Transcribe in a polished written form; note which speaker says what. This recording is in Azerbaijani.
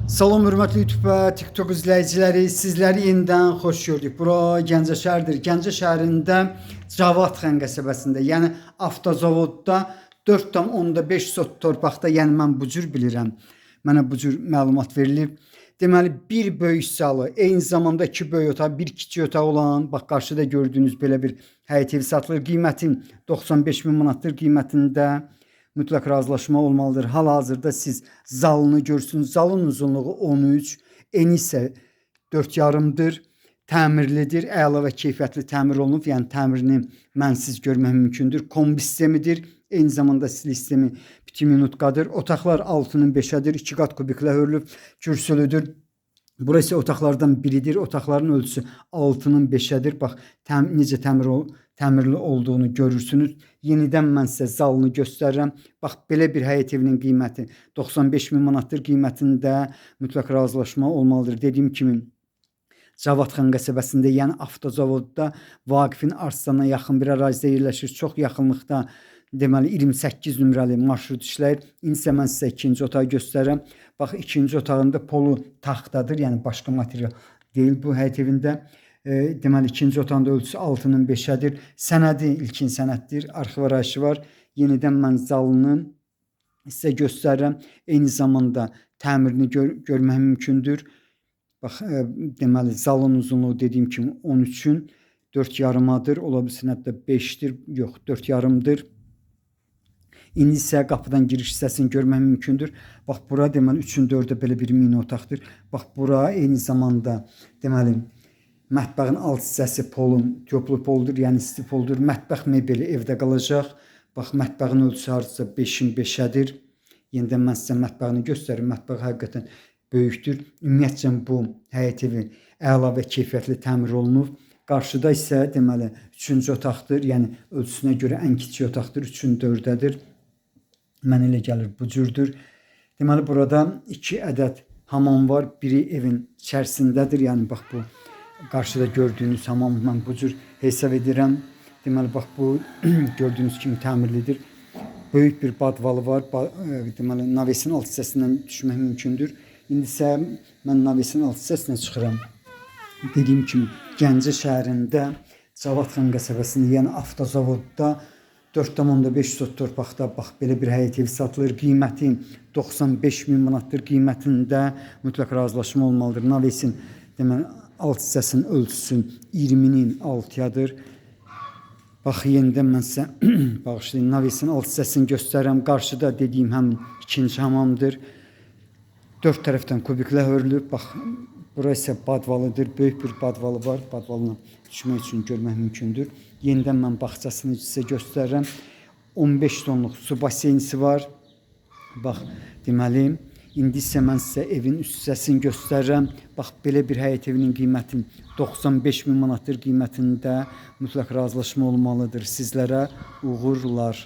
Speaker 1: Salam hörmətli YouTube və TikTok izləyiciləri, sizləri yenidən xoş gördük. Bura Gəncə şəhərdir. Gəncə şəhərində Cavadxan qəsəbəsində, yəni avtozavodda 4,5 sot torpaqda, yəni mən bu cür bilirəm. Mənə bu cür məlumat verilib. Deməli bir böyük salı, eyni zamanda iki böyük otaq, bir kiçik otaq olan, bax qarşıda gördüyünüz belə bir həyət evi satılır. Qiyməti 95 min manatdır qiymətində. Mütləq razılaşma olmalıdır. Hal-hazırda siz zalını görürsünüz. Zalın uzunluğu 13, eni isə 4,5-dır. Təmirlidir, əla və keyfiyyətli təmir olunub. Yəni təmirini mənsiz görmək mümkündür. Kombi sistemidir. Eyni zamanda silik sistemi 2 minutqadır. Otaqlar 6'nın 5'ədir. 2 qat kubiklə hörülüb, kürsülüdür. Burası otaqlardan biridir. Otaqların ölçüsü 6'nın 5'ədir. Bax, necə təmirli olduğunu görürsünüz. Yenidən mən sizə zalını göstərirəm. Bax, belə bir həyət evinin qiyməti 95 min manatdır. Qiymətində mütləq razılaşma olmalıdır. Dediyim kimi Cavadxan qəsəbəsində, yəni avtozavodda Vaqifin arsana yaxın bir ərazidə yerləşir. Çox yaxınlıqda, deməli 28 nömrəli marşrut işləyir. İndi mən sizə ikinci otağı göstərirəm. Bax, ikinci otağında polu taxtadır, yəni başqa material deyil bu həyət evində. Deməli ikinci otağında ölçüsü 6'nın 5'ədir. Sənədi ilkin sənəddir. Arxiv arayışı var. Yenidən mən zalını sizə göstərirəm. Eyni zamanda təmirini görmək mümkündür. Bax, deməli zalın uzunluğu dediyim kimi 13'ün 4,5'adır. Ola bilsin hətta 5'dir. Yox, 4,5'dır. İndi isə qapıdan giriş hissəsini görmək mümkündür. Bax, bura deməli 3'ün 4'ə belə bir mini otaqdır. Bax, bura eyni zamanda deməli mətbəxin alt hissəsi polun, köplü poldur, yəni isti poldur. Mətbəx mebeli evdə qalacaq. Bax, mətbəxin ölçüsü hardasa 5'in 5'ədir. Yenidən mən sizə mətbəxini göstərim. Mətbəx həqiqətən böyükdür. Ümumiyyətcə bu həyət evi əla və keyfiyyətli təmir olunub. Qarşıda isə deməli 3-cü otaqdır. Yəni ölçüsünə görə ən kiçik otaqdır. 3'ün 4'ədir. Mənə elə gəlir bu cürdür. Deməli burada 2 ədəd hamam var. Biri evin içərisindədir. Yəni bax bu qarşıda gördüyünüz hamam mən bu cür hesab edirəm. Deməli bax bu gördüyünüz kimi təmirlidir. Böyük bir badvalı var. Deməli navesin alt hissəsindən düşmək mümkündür. İndi isə mən navesin alt hissəsinə çıxıram. Dediyim kimi Gəncə şəhərində Cavadxan qəsəbəsində, yəni avtozavodda 4,5 sot torpaqda bax belə bir həyət evi satılır. Qiyməti 95 min manatdır. Qiymətində mütləq razılaşma olmalıdır. Navesin deməli alt hissəsinin ölçüsü 20'nin 6'yadır. Bax, yenidən mən sizə bağışlayın, navesin alt hissəsini göstərirəm. Qarşıda dediyim həmin ikinci hamamdır. 4 tərəfdən kubiklə hörülüb. Bax, bura isə badvalıdır. Böyük bir badvalı var. Badvalına düşmək üçün görmək mümkündür. Yenidən mən bağçasını sizə göstərirəm. 15 tonluq su baseynisi var. Bax, deməli indi isə mən sizə evin üst hissəsini göstərirəm. Bax, belə bir həyət evinin qiyməti 95 min manatdır. Qiymətində mütləq razılaşma olmalıdır. Sizlərə uğurlar.